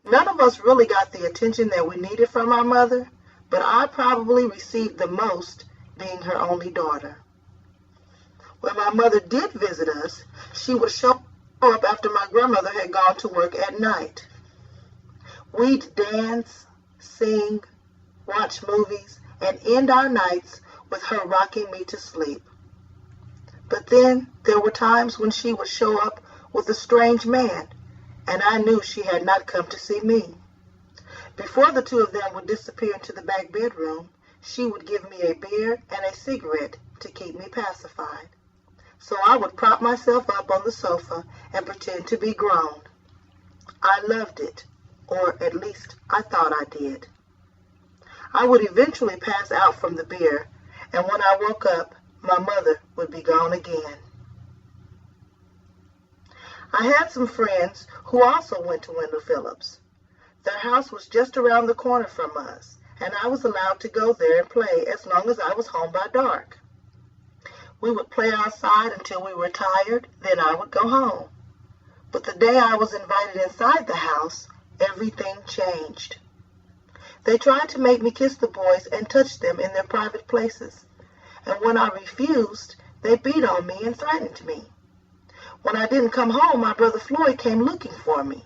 None of us really got the attention that we needed from our mother, but I probably received the most, being her only daughter. When my mother did visit us, she would show up after my grandmother had gone to work at night. We'd dance, sing, watch movies, and end our nights with her rocking me to sleep. But then there were times when she would show up with a strange man, and I knew she had not come to see me. Before the two of them would disappear into the back bedroom, she would give me a beer and a cigarette to keep me pacified. So I would prop myself up on the sofa and pretend to be grown. I loved it, or at least I thought I did. I would eventually pass out from the beer, and when I woke up, my mother would be gone again. I had some friends who also went to Wendell Phillips. Their house was just around the corner from us, and I was allowed to go there and play as long as I was home by dark. We would play outside until we were tired, then I would go home. But the day I was invited inside the house, everything changed. They tried to make me kiss the boys and touch them in their private places, and when I refused, they beat on me and threatened me. When I didn't come home, my brother Floyd came looking for me.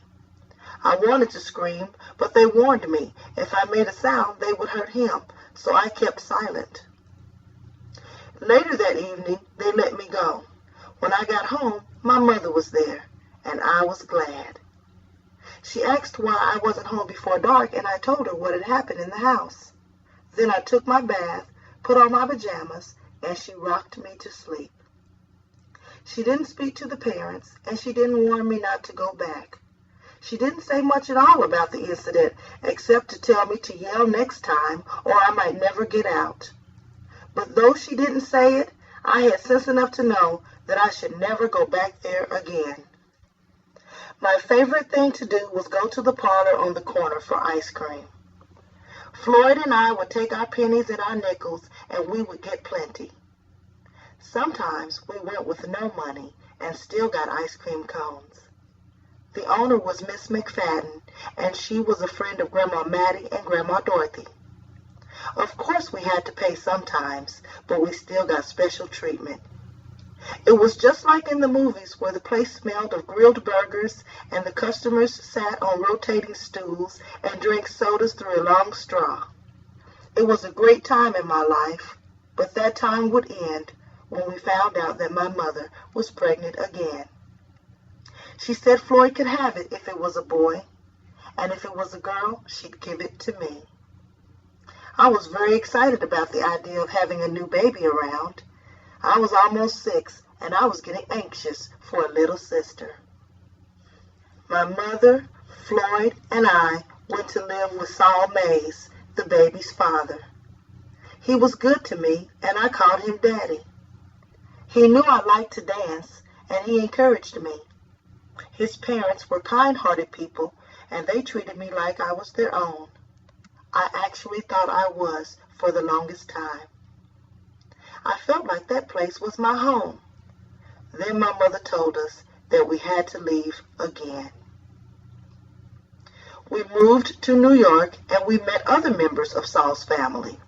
I wanted to scream, but they warned me if I made a sound, they would hurt him, so I kept silent. Later that evening, they let me go. When I got home, my mother was there, and I was glad. She asked why I wasn't home before dark, and I told her what had happened in the house. Then I took my bath, put on my pajamas, and she rocked me to sleep. She didn't speak to the parents, and she didn't warn me not to go back. She didn't say much at all about the incident, except to tell me to yell next time, or I might never get out. But though she didn't say it, I had sense enough to know that I should never go back there again. My favorite thing to do was go to the parlor on the corner for ice cream. Floyd and I would take our pennies and our nickels, and we would get plenty. Sometimes we went with no money and still got ice cream cones. The owner was Miss McFadden, and she was a friend of Grandma Mattie and Grandma Dorothy. Of course we had to pay sometimes, but we still got special treatment. It was just like in the movies where the place smelled of grilled burgers and the customers sat on rotating stools and drank sodas through a long straw. It was a great time in my life, but that time would end when we found out that my mother was pregnant again. She said Floyd could have it if it was a boy, and if it was a girl, she'd give it to me. I was very excited about the idea of having a new baby around. I was almost 6, and I was getting anxious for a little sister. My mother, Floyd, and I went to live with Saul Mays, the baby's father. He was good to me, and I called him Daddy. He knew I liked to dance, and he encouraged me. His parents were kind-hearted people, and they treated me like I was their own. I actually thought I was for the longest time. I felt like that place was my home. Then my mother told us that we had to leave again. We moved to New York, and we met other members of Saul's family.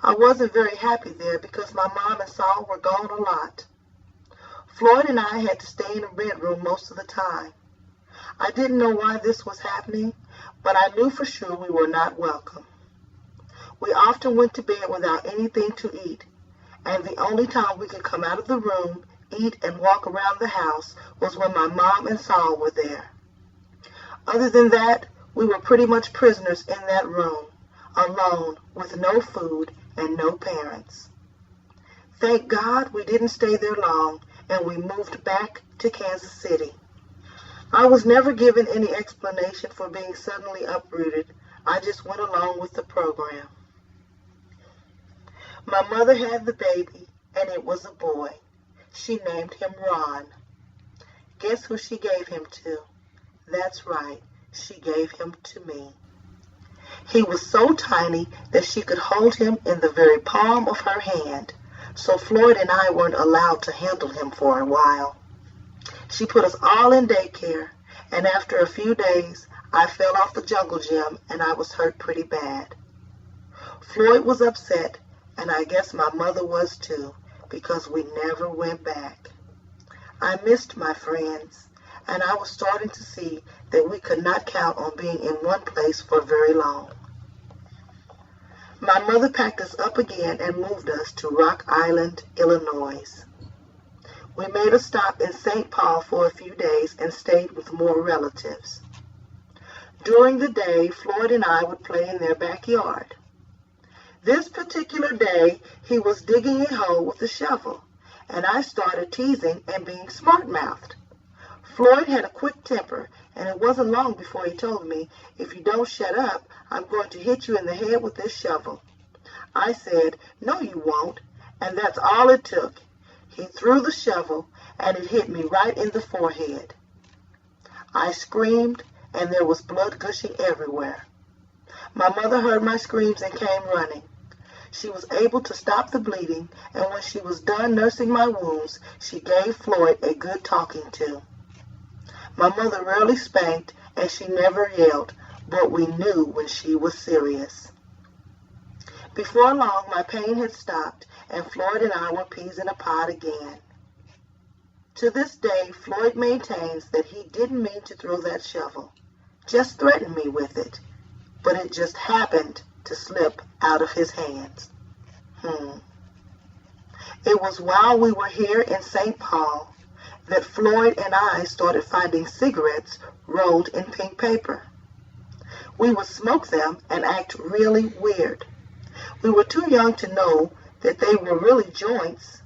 I wasn't very happy there because my mom and Saul were gone a lot. Floyd and I had to stay in a bedroom most of the time. I didn't know why this was happening, but I knew for sure we were not welcome. We often went to bed without anything to eat, and the only time we could come out of the room, eat, and walk around the house was when my mom and Saul were there. Other than that, we were pretty much prisoners in that room, alone, with no food and no parents. Thank God we didn't stay there long, and we moved back to Kansas City. I was never given any explanation for being suddenly uprooted. I just went along with the program. My mother had the baby, and it was a boy. She named him Ron. Guess who she gave him to? That's right, she gave him to me. He was so tiny that she could hold him in the very palm of her hand, so Floyd and I weren't allowed to handle him for a while. She put us all in daycare, and after a few days, I fell off the jungle gym and I was hurt pretty bad. Floyd was upset, and I guess my mother was too, because we never went back. I missed my friends, and I was starting to see that we could not count on being in one place for very long. My mother packed us up again and moved us to Rock Island, Illinois. We made a stop in St. Paul for a few days and stayed with more relatives. During the day, Floyd and I would play in their backyard. This particular day, he was digging a hole with a shovel, and I started teasing and being smart-mouthed. Floyd had a quick temper, and it wasn't long before he told me, "If you don't shut up, I'm going to hit you in the head with this shovel." I said, "No, you won't," and that's all it took. He threw the shovel, and it hit me right in the forehead. I screamed, and there was blood gushing everywhere. My mother heard my screams and came running. She was able to stop the bleeding, and when she was done nursing my wounds, she gave Floyd a good talking to. My mother rarely spanked, and she never yelled, but we knew when she was serious. Before long, my pain had stopped, and Floyd and I were peas in a pod again. To this day, Floyd maintains that he didn't mean to throw that shovel, just threatened me with it, but it just happened to slip out of his hands. It was while we were here in St. Paul that Floyd and I started finding cigarettes rolled in pink paper. We would smoke them and act really weird. We were too young to know that they were really joints,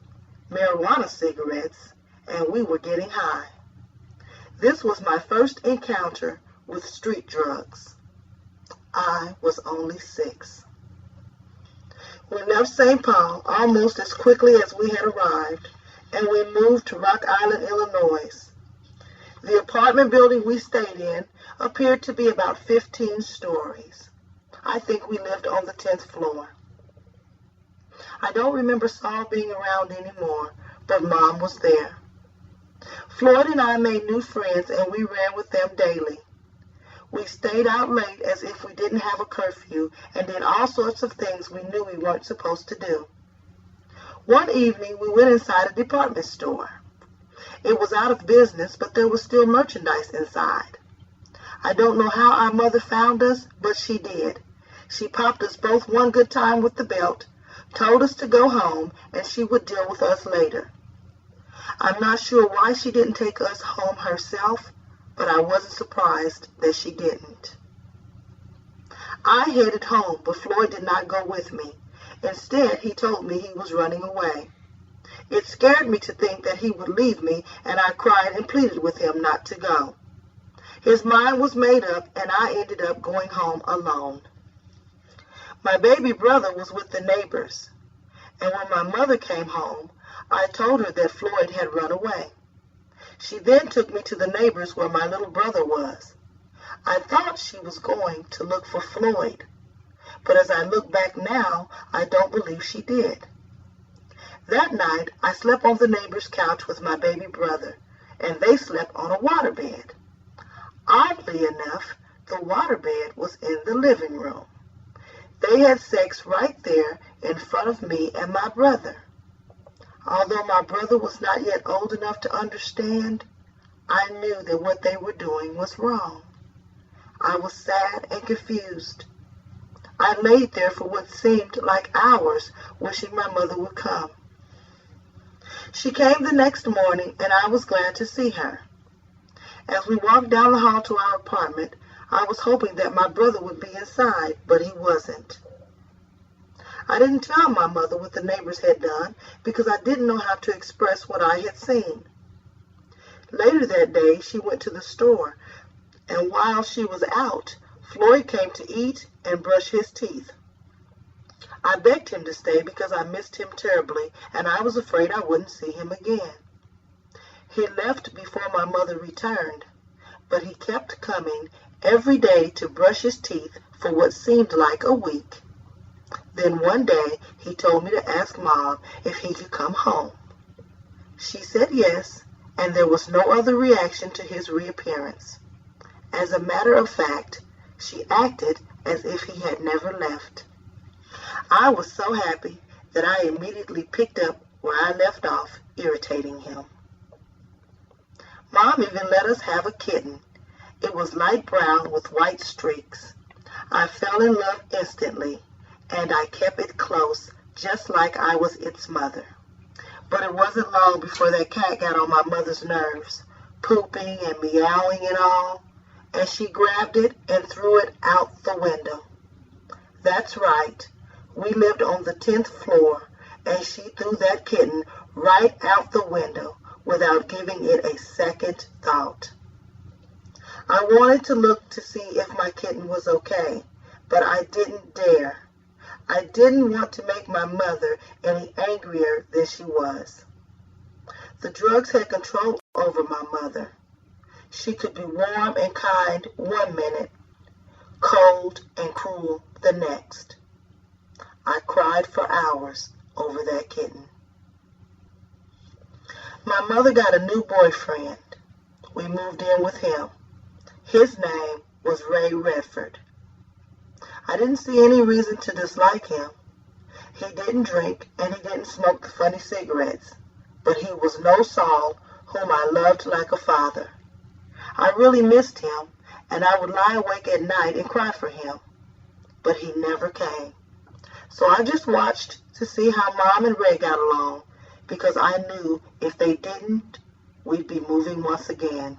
marijuana cigarettes, and we were getting high. This was my first encounter with street drugs. I was only 6. We left St. Paul almost as quickly as we had arrived, and we moved to Rock Island, Illinois. The apartment building we stayed in appeared to be about 15 stories. I think we lived on the 10th floor. I don't remember Saul being around anymore, but Mom was there. Floyd and I made new friends, and we ran with them daily. We stayed out late as if we didn't have a curfew and did all sorts of things we knew we weren't supposed to do. One evening, we went inside a department store. It was out of business, but there was still merchandise inside. I don't know how our mother found us, but she did. She popped us both one good time with the belt, told us to go home, and she would deal with us later. I'm not sure why she didn't take us home herself, but I wasn't surprised that she didn't. I headed home, but Floyd did not go with me. Instead, he told me he was running away. It scared me to think that he would leave me, and I cried and pleaded with him not to go. His mind was made up, and I ended up going home alone. My baby brother was with the neighbors, and when my mother came home, I told her that Floyd had run away. She then took me to the neighbors where my little brother was. I thought she was going to look for Floyd, but as I look back now, I don't believe she did. That night, I slept on the neighbor's couch with my baby brother, and they slept on a waterbed. Oddly enough, the waterbed was in the living room. They had sex right there in front of me and my brother. Although my brother was not yet old enough to understand, I knew that what they were doing was wrong. I was sad and confused. I laid there for what seemed like hours, wishing my mother would come. She came the next morning, and I was glad to see her. As we walked down the hall to our apartment, I was hoping that my brother would be inside, but he wasn't. I didn't tell my mother what the neighbors had done because I didn't know how to express what I had seen. Later that day, she went to the store, and while she was out, Floyd came to eat and brush his teeth. I begged him to stay because I missed him terribly, and I was afraid I wouldn't see him again. He left before my mother returned, but he kept coming every day to brush his teeth for what seemed like a week. Then one day, he told me to ask Mom if he could come home. She said yes, and there was no other reaction to his reappearance. As a matter of fact, she acted as if he had never left. I was so happy that I immediately picked up where I left off, irritating him. Mom even let us have a kitten. It was light brown with white streaks. I fell in love instantly, and I kept it close, just like I was its mother. But it wasn't long before that cat got on my mother's nerves, pooping and meowing and all, and she grabbed it and threw it out the window. That's right. We lived on the 10th floor, and she threw that kitten right out the window without giving it a second thought. I wanted to look to see if my kitten was okay, but I didn't dare. I didn't want to make my mother any angrier than she was. The drugs had control over my mother. She could be warm and kind one minute, cold and cruel the next. I cried for hours over that kitten. My mother got a new boyfriend. We moved in with him. His name was Ray Redford. I didn't see any reason to dislike him. He didn't drink and he didn't smoke the funny cigarettes, but he was no Saul, whom I loved like a father. I really missed him, and I would lie awake at night and cry for him, but he never came. So I just watched to see how Mom and Ray got along, because I knew if they didn't, we'd be moving once again.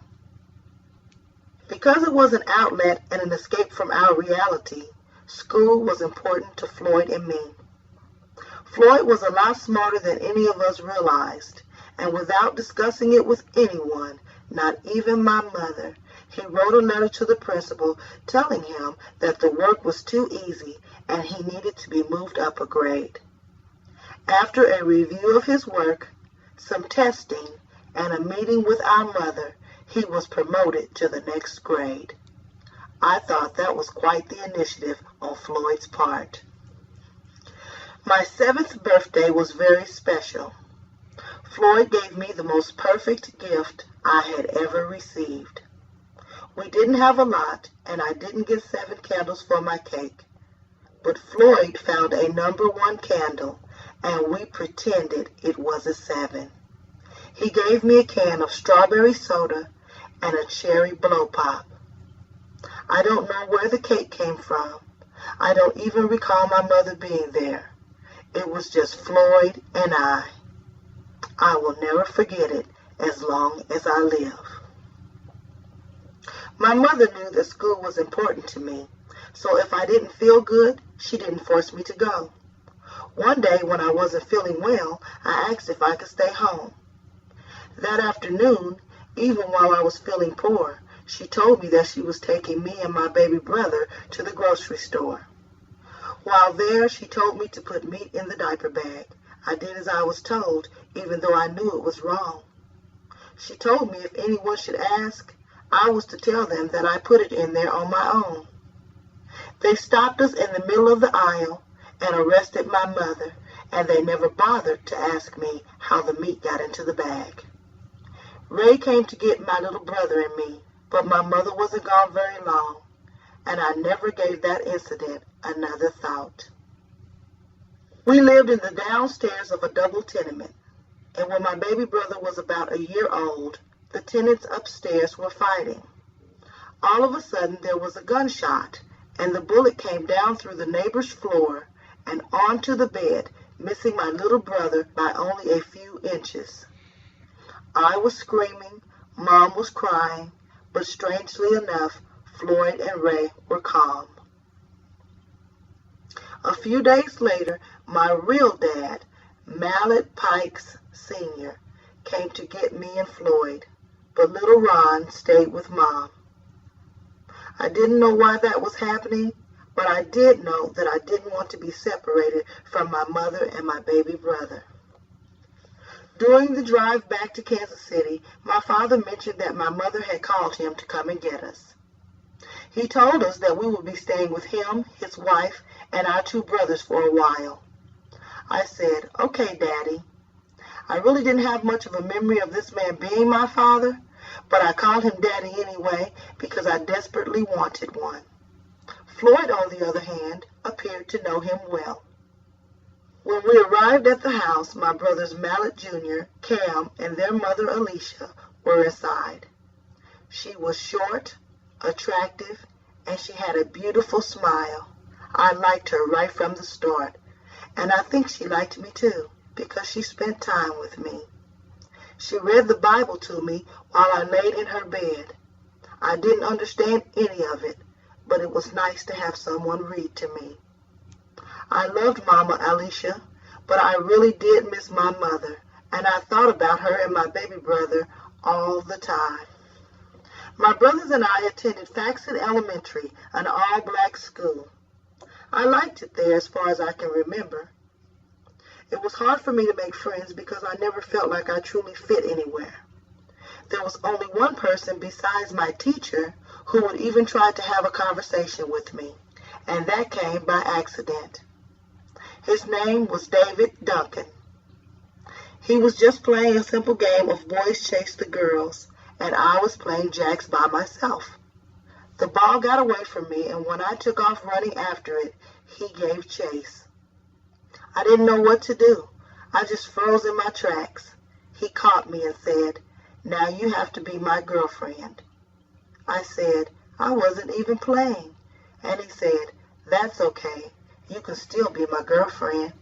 Because it was an outlet and an escape from our reality, school was important to Floyd and me. Floyd was a lot smarter than any of us realized, and without discussing it with anyone, not even my mother, he wrote a letter to the principal telling him that the work was too easy and he needed to be moved up a grade. After a review of his work, some testing, and a meeting with our mother, he was promoted to the next grade. I thought that was quite the initiative on Floyd's part. My 7th birthday was very special. Floyd gave me the most perfect gift I had ever received. We didn't have a lot, and I didn't get 7 candles for my cake. But Floyd found a number 1 candle, and we pretended it was a 7. He gave me a can of strawberry soda and a cherry blow pop. I don't know where the cake came from. I don't even recall my mother being there. It was just Floyd and I. I will never forget it as long as I live. My mother knew that school was important to me, so if I didn't feel good, she didn't force me to go. One day when I wasn't feeling well, I asked if I could stay home. That afternoon, even while I was feeling poor, she told me that she was taking me and my baby brother to the grocery store. While there, she told me to put meat in the diaper bag. I did as I was told, even though I knew it was wrong. She told me if anyone should ask, I was to tell them that I put it in there on my own. They stopped us in the middle of the aisle and arrested my mother, and they never bothered to ask me how the meat got into the bag. Ray came to get my little brother and me, but my mother wasn't gone very long, and I never gave that incident another thought. We lived in the downstairs of a double tenement, and when my baby brother was about a year old, the tenants upstairs were fighting. All of a sudden there was a gunshot, and the bullet came down through the neighbor's floor and onto the bed, missing my little brother by only a few inches. I was screaming, Mom was crying, but strangely enough, Floyd and Ray were calm. A few days later, my real dad, Mallet Pikes Sr., came to get me and Floyd, but little Ron stayed with Mom. I didn't know why that was happening, but I did know that I didn't want to be separated from my mother and my baby brother. During the drive back to Kansas City, my father mentioned that my mother had called him to come and get us. He told us that we would be staying with him, his wife, and our 2 brothers for a while. I said, "Okay, Daddy." I really didn't have much of a memory of this man being my father, but I called him Daddy anyway because I desperately wanted one. Floyd, on the other hand, appeared to know him well. When we arrived at the house, my brothers Mallet Jr., Cam, and their mother Alicia were inside. She was short, attractive, and she had a beautiful smile. I liked her right from the start, and I think she liked me too, because she spent time with me. She read the Bible to me while I laid in her bed. I didn't understand any of it, but it was nice to have someone read to me. I loved Mama Alicia, but I really did miss my mother, and I thought about her and my baby brother all the time. My brothers and I attended Faxon Elementary, an all-black school. I liked it there as far as I can remember. It was hard for me to make friends because I never felt like I truly fit anywhere. There was only one person besides my teacher who would even try to have a conversation with me, and that came by accident. His name was David Duncan. He was just playing a simple game of boys chase the girls, and I was playing jacks by myself. The ball got away from me, and when I took off running after it, he gave chase. I didn't know what to do. I just froze in my tracks. He caught me and said, "Now you have to be my girlfriend." I said, "I wasn't even playing." And he said, "That's okay. You can still be my girlfriend."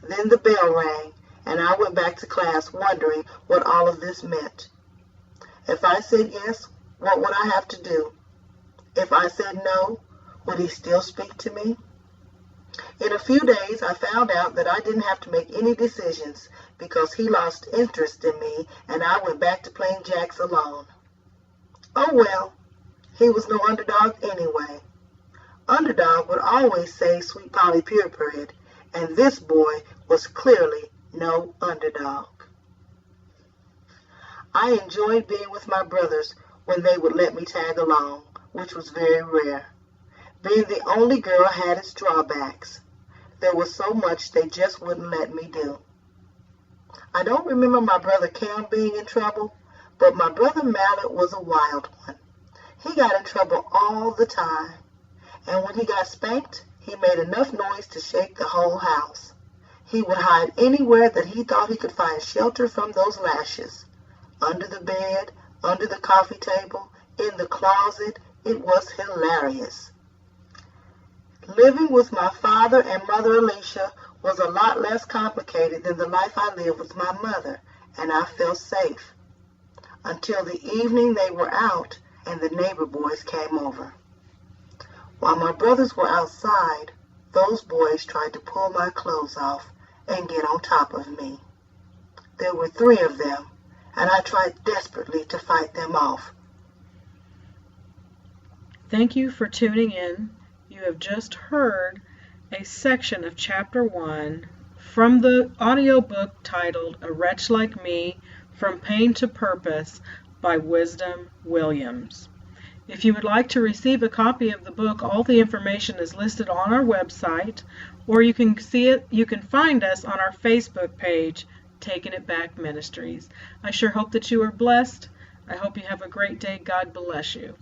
Then the bell rang, and I went back to class wondering what all of this meant. If I said yes, what would I have to do? If I said no, would he still speak to me? In a few days, I found out that I didn't have to make any decisions because he lost interest in me and I went back to playing jacks alone. Oh well, he was no underdog anyway. Underdog would always say Sweet Polly Purebred, and this boy was clearly no underdog. I enjoyed being with my brothers when they would let me tag along, which was very rare. Being the only girl had its drawbacks. There was so much they just wouldn't let me do. I don't remember my brother Cam being in trouble, but my brother Mallet was a wild one. He got in trouble all the time, and when he got spanked, he made enough noise to shake the whole house. He would hide anywhere that he thought he could find shelter from those lashes. Under the bed, under the coffee table, in the closet. It was hilarious. Living with my father and mother Alicia was a lot less complicated than the life I lived with my mother, and I felt safe. Until the evening they were out and the neighbor boys came over. While my brothers were outside, those boys tried to pull my clothes off and get on top of me. There were 3 of them, and I tried desperately to fight them off. Thank you for tuning in. You have just heard a section of Chapter 1 from the audiobook titled A Wretch Like Me, From Pain to Purpose by Wisdom Williams. If you would like to receive a copy of the book, all the information is listed on our website, or you can find us on our Facebook page, Taking It Back Ministries. I sure hope that you are blessed. I hope you have a great day. God bless you.